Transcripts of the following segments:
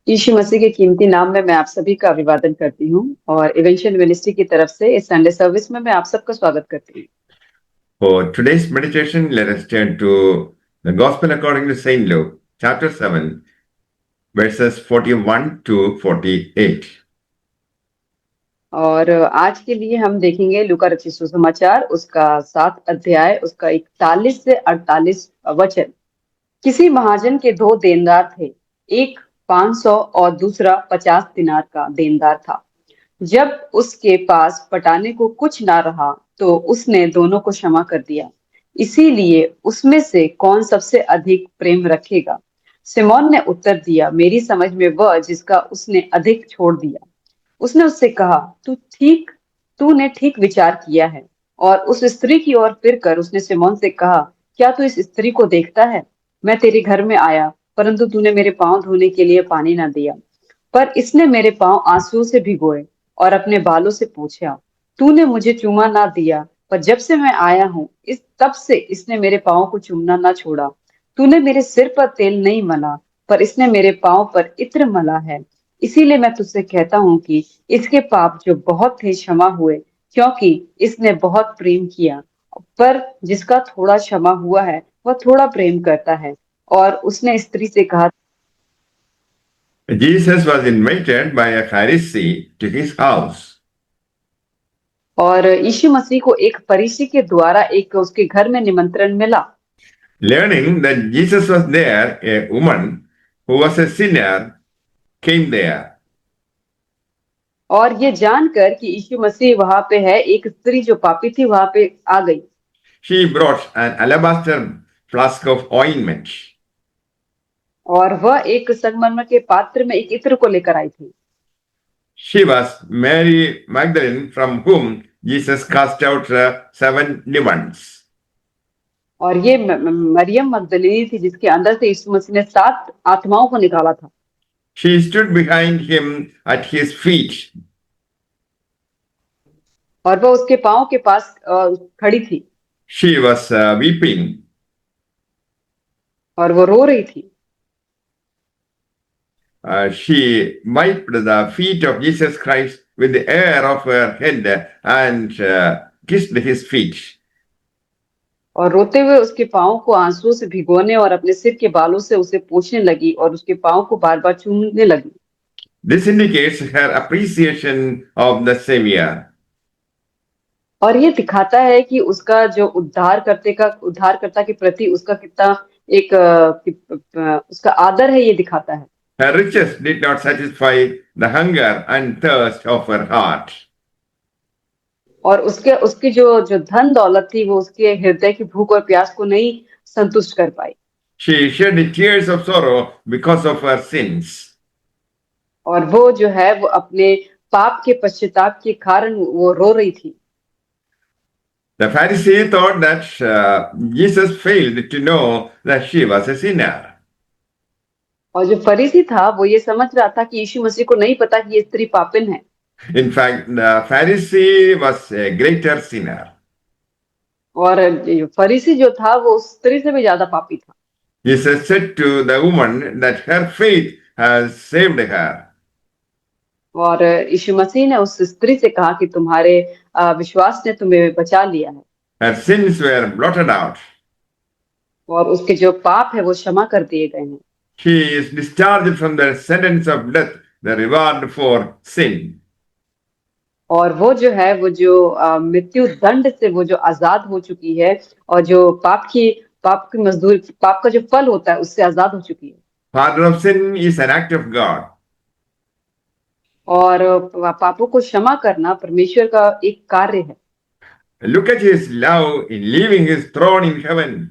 यीशु मसीह के कीमती नाम में मैं आप सभी का अभिवादन करती हूँ और इवेंशियल मिनिस्ट्री की तरफ से इस संडे सर्विस में मैं आप सबका स्वागत करती हूँ। For today's meditation, let us turn to the Gospel according to St. Luke, chapter 7, verses 41 to 48. और आज के लिए हम देखेंगे लूका रचित सुसमाचार उसका 7 अध्याय उसका 41 से 48 वचन। किसी महाजन के 2 देनदार थे, एक 500 और दूसरा 50 दिनार का देनदार था। जब उसके पास पटाने को कुछ ना रहा तो उसने दोनों को क्षमा कर दिया। इसीलिए उसमें से कौन सबसे अधिक प्रेम रखेगा? सिमोन ने उत्तर दिया, मेरी समझ में वह जिसका उसने अधिक छोड़ दिया। उसने उससे कहा, तूने ठीक विचार किया है। और उस स्त्री की ओर फिरकर उसने सिमोन से कहा, क्या तू इस स्त्री को देखता है? मैं तेरे घर में आया, परंतु तूने मेरे पांव धोने के लिए पानी न दिया, पर इसने मेरे पांव आंसुओं से भिगोए और अपने बालों से पोंछा। तूने मुझे चूमा ना दिया, पर जब से मैं आया हूँ इस तब से इसने मेरे पांव को चूमना ना छोड़ा। तूने मेरे सिर पर तेल नहीं मला, पर इसने मेरे पांव पर इत्र मला है। इसीलिए मैं तुझसे कहता हूँ कि इसके पाप जो बहुत थे क्षमा हुए, क्योंकि इसने बहुत प्रेम किया। पर जिसका थोड़ा क्षमा हुआ है वह थोड़ा प्रेम करता है। और उसने स्त्री से कहा, Jesus was invited by a Pharisee to his house. और यीशु मसीह को एक फरीसी के द्वारा एक उसके घर में निमंत्रण मिला। Learning that Jesus was there, a woman who was a sinner came there. और ये जानकर कि यीशु मसीह वहां पे है, एक स्त्री जो पापी थी वहां पे आ गई। She brought an alabaster flask of ointment. और वह एक संगमरमर के पात्र में एक इत्र को लेकर आई थी। She was Mary Magdalene, from whom Jesus cast out 7 demons. और ये मरियम मगदलीनी थी जिसके अंदर से यीशु मसीह ने 7 आत्माओं को निकाला था। She stood behind him at his feet. और वह उसके पांव के पास खड़ी थी। She was weeping. और वो रो रही थी। She wiped the feet of Jesus Christ with the hair of her head and kissed his feet. और रोते हुए उसके पांव को आंसुओं से भिगोने और अपने सिर के बालों से उसे पोंछने लगी और उसके पांव को बार बार चूमने लगी। This indicates her appreciation of the Savior. और ये दिखाता है कि उसका जो उद्धारकर्ता के प्रति उसका कितना एक उसका आदर है, ये दिखाता है। Her riches did not satisfy the hunger and thirst of her heart. और उसके उसकी जो जो धन दौलत थी वो उसके हृदय की भूख और प्यास को नहीं संतुष्ट कर पाई। She shed tears of sorrow because of her sins. और वो जो है वो अपने पाप के पश्चाताप के कारण वो रो रही थी। The Pharisee thought that Jesus failed to know that she was a sinner. और जो फरीसी था वो ये समझ रहा था कि यीशु मसीह को नहीं पता कि ये स्त्री पापिन है। In fact, the Pharisee was a greater sinner. और फरीसी जो था वो उस स्त्री से भी ज्यादा पापी था। Jesus said to the woman that her faith has saved her. और यीशु मसीह ने उस स्त्री से कहा कि तुम्हारे विश्वास ने तुम्हें बचा लिया है। Her sins were blotted out. और उसके जो पाप है वो क्षमा कर दिए गए हैं। She is discharged from the sentence of death, the reward for sin. और वो जो है वो जो मृत्यु दंड से वो जो आजाद हो चुकी है और जो पाप की मजदूरी, पाप का जो फल होता है उससे आजाद हो चुकी है। Pardon of sin is an act of God. और पापों को क्षमा करना परमेश्वर का एक कार्य है। Look at his love in leaving his throne in heaven.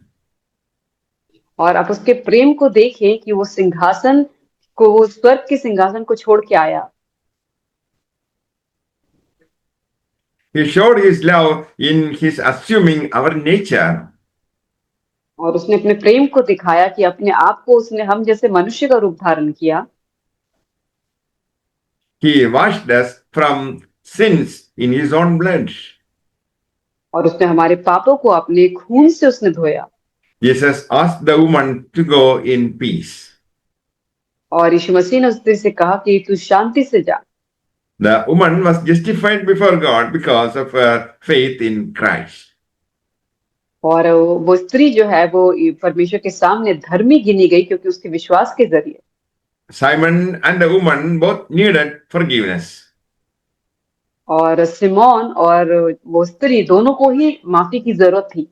और आप उसके प्रेम को देखें कि वो स्वर्ग के सिंहासन को छोड़ के आया। He showed his love in his assuming our nature. और उसने अपने प्रेम को दिखाया कि अपने आप को उसने हम जैसे मनुष्य का रूप धारण किया। He washed us from sins in his own blood. और उसने हमारे पापों को अपने खून से उसने धोया। Jesus asked the woman to go in peace. और यीशु मसीह ने उस स्त्री से कहा कि तू शांति से जा। The woman was justified before God because of her faith in Christ. और वो स्त्री जो है वो परमेश्वर के सामने धर्मी गिनी गई क्योंकि उसके विश्वास के जरिए। Simon and the woman both needed forgiveness. और सिमोन और वो स्त्री दोनों को ही माफी की जरूरत थी।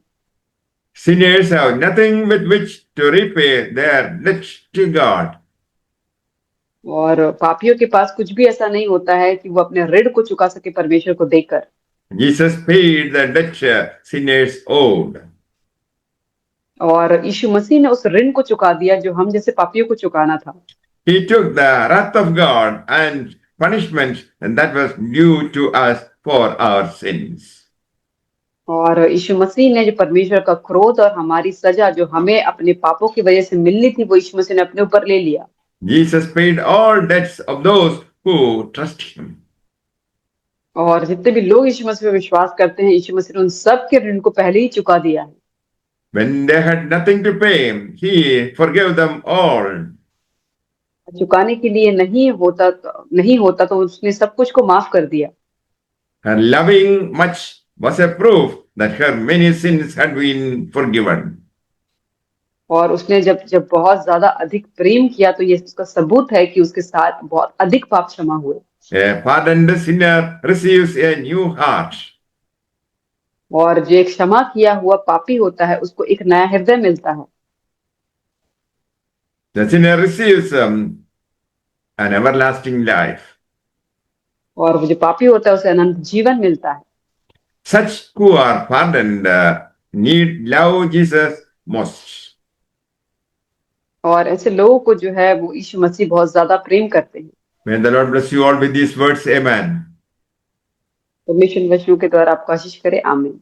Sinners have nothing with which to repay their debt to God. और पापियों के पास कुछ भी ऐसा नहीं होता है कि वो अपने ऋण को चुका सके परमेश्वर को देकर। Jesus paid the debt sinners owed. और यीशु मसीह ने उस ऋण को चुका दिया जो हम जैसे पापियों को चुकाना था। He took the wrath of God and punishment that was due to us for our sins. और यीशु मसीह ने जो परमेश्वर का क्रोध और हमारी सजा जो हमें अपने पापों की वजह से मिलनी थी वो यीशु मसीह ने अपने ऊपर ले लिया। Jesus paid all debts of those who trust him. और जितने भी लोग यीशु मसीह पर विश्वास करते हैं यीशु मसीह ने उन सब के ऋण को पहले ही चुका दिया है। When they had nothing to pay, he forgave them all. चुकाने के लिए नहीं होता तो उसने सब कुछ को माफ कर दिया। Her loving much was a proof that her many sins had been forgiven. और उसने जब बहुत ज्यादा अधिक प्रेम किया तो ये उसका सबूत है कि उसके साथ बहुत अधिक पाप क्षमा हुए। A pardoned sinner receives a new heart. और जो एक क्षमा किया हुआ पापी होता है उसको एक नया हृदय मिलता है। The sinner receives an everlasting life. और वो जो पापी होता है उसे अनंत जीवन मिलता है। Such who are pardoned need love Jesus most. और ऐसे लोगों को जो है वो यीशु मसीह बहुत ज्यादा प्रेम करते हैं। May the Lord bless you all with these words. Amen. परमेश्वर वचनों के द्वारा आपको आशीष करे। आमीन।